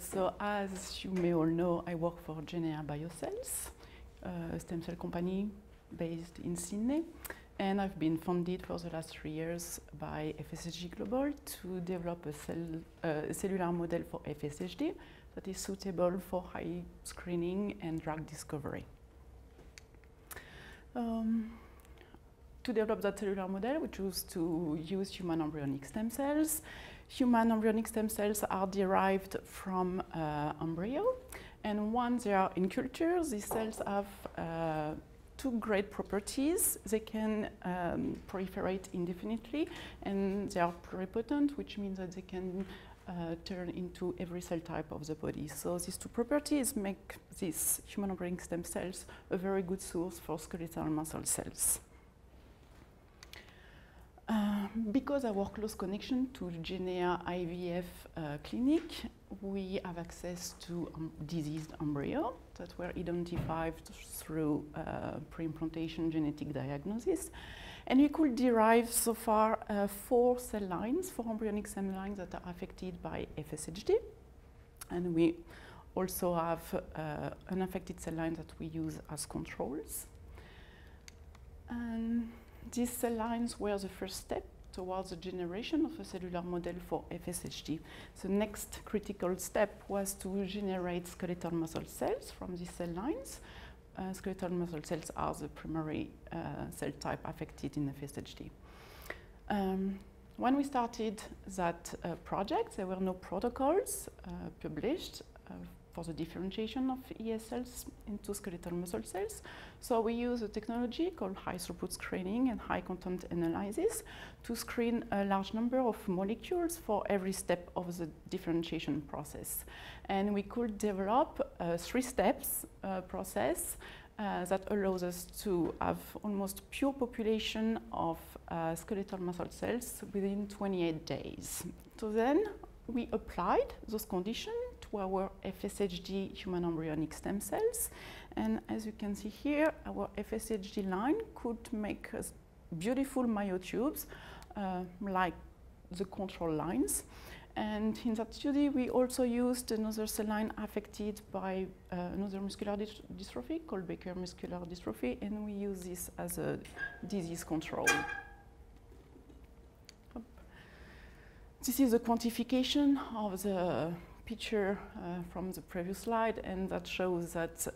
So as you may all know, I work for Genea Biocells, a stem cell company based in Sydney. And I've been funded for the last 3 years by FSHD Global to develop a cellular model for FSHD that is suitable for high screening and drug discovery. To develop that cellular model, we chose to use human embryonic stem cells. Human embryonic stem cells are derived from embryo, and once they are in culture, these cells have two great properties. They can proliferate indefinitely, and they are pluripotent, which means that they can turn into every cell type of the body. So these two properties make these human embryonic stem cells a very good source for skeletal muscle cells. Because our close connection to Genea IVF clinic, we have access to diseased embryo that were identified through pre-implantation genetic diagnosis. And we could derive so far 4 cell lines, 4 embryonic cell lines that are affected by FSHD. And we also have unaffected cell lines that we use as controls. And these cell lines were the first step towards the generation of a cellular model for FSHD. The next critical step was to generate skeletal muscle cells from these cell lines. Skeletal muscle cells are the primary cell type affected in FSHD. When we started that project, there were no protocols published for the differentiation of ES cells into skeletal muscle cells. So we use a technology called high throughput screening and high content analysis to screen a large number of molecules for every step of the differentiation process. And we could develop a 3-steps process that allows us to have almost pure population of skeletal muscle cells within 28 days. So then we applied those conditions to our FSHD human embryonic stem cells. And as you can see here, our FSHD line could make beautiful myotubes like the control lines. And in that study, we also used another cell line affected by another muscular dystrophy called Becker muscular dystrophy, and we use this as a disease control. This is a quantification of the picture from the previous slide, and that shows that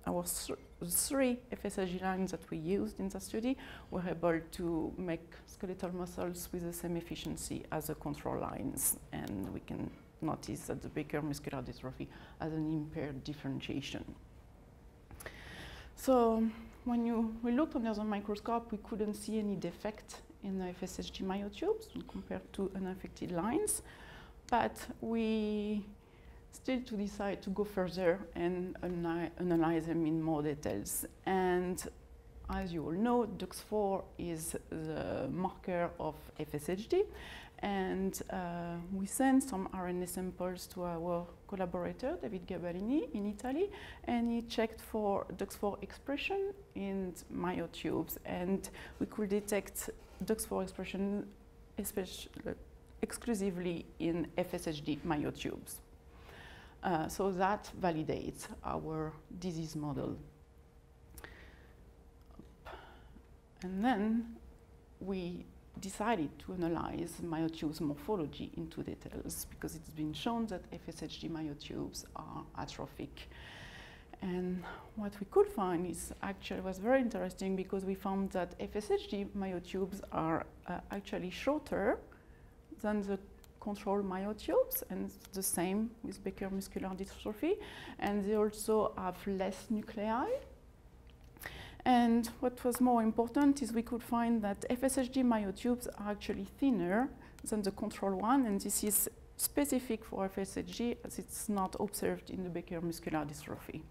our 3 FSHD lines that we used in the study were able to make skeletal muscles with the same efficiency as the control lines. And we can notice that the Becker muscular dystrophy has an impaired differentiation. So when we looked under the microscope, we couldn't see any defect in the FSHD myotubes compared to unaffected lines. But we still decide to go further and analyze them in more details. And as you all know, DUX4 is the marker of FSHD. And we sent some RNA samples to our collaborator, David Gabalini, in Italy, and he checked for DUX4 expression in myotubes. And we could detect DUX4 expression exclusively in FSHD myotubes. So that validates our disease model. And then we decided to analyze myotubes morphology into details because it's been shown that FSHD myotubes are atrophic. And what we could find is actually was very interesting because we found that FSHD myotubes are actually shorter than the control myotubes, and the same with Becker muscular dystrophy. And they also have less nuclei. And what was more important is we could find that FSHD myotubes are actually thinner than the control one, and this is specific for FSHD as it's not observed in the Becker muscular dystrophy.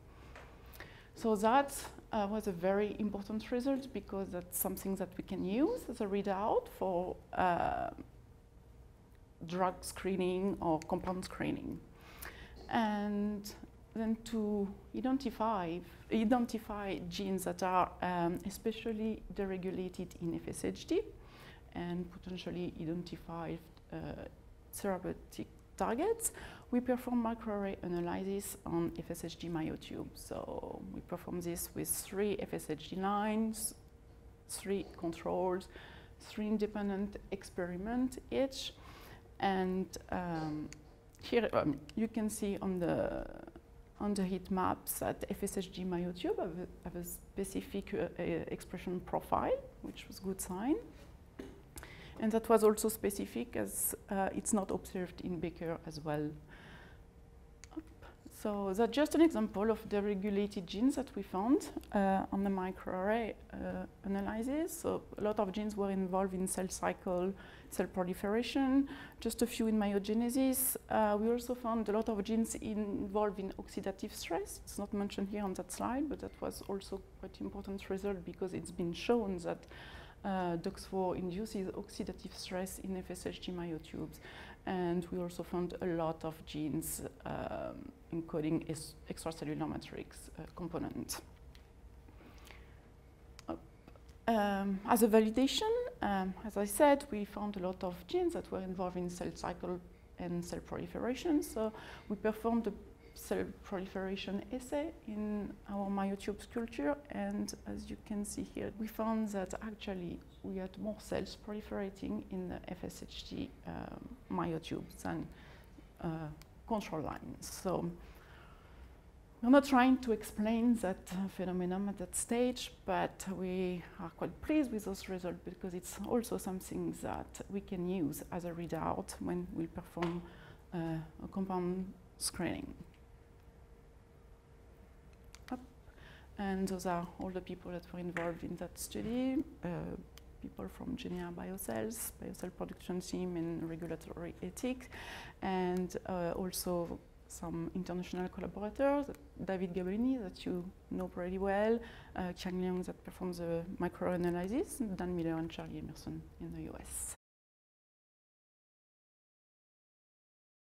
So that was a very important result because that's something that we can use as a readout for drug screening or compound screening. And then to identify genes that are especially deregulated in FSHD and potentially identify therapeutic targets, we perform microarray analysis on FSHD myotubes. So we perform this with 3 FSHD lines, 3 controls, 3 independent experiments each. And here you can see on the heat maps that FSHD myotube have a specific expression profile, which was a good sign. And that was also specific as it's not observed in Becker as well. So that's just an example of the regulated genes that we found on the microarray analysis. So a lot of genes were involved in cell cycle, cell proliferation, just a few in myogenesis. We also found a lot of genes involved in oxidative stress. It's not mentioned here on that slide, but that was also quite important result because it's been shown that DUX4 induces oxidative stress in FSHD myotubes. And we also found a lot of genes encoding extracellular matrix component. As a validation, as I said, we found a lot of genes that were involved in cell cycle and cell proliferation. So we performed a cell proliferation assay in our myotubes culture, and as you can see here, we found that actually we had more cells proliferating in the FSHD myotubes than control lines. So we're not trying to explain that phenomenon at that stage, but we are quite pleased with those results because it's also something that we can use as a readout when we perform a compound screening. And those are all the people that were involved in that study, people from Genea Biocells, biocell production team and regulatory ethics, and also some international collaborators, David Gabellini, that you know pretty well, Qiang Liang, that performs the microanalysis, Dan Miller and Charlie Emerson in the US.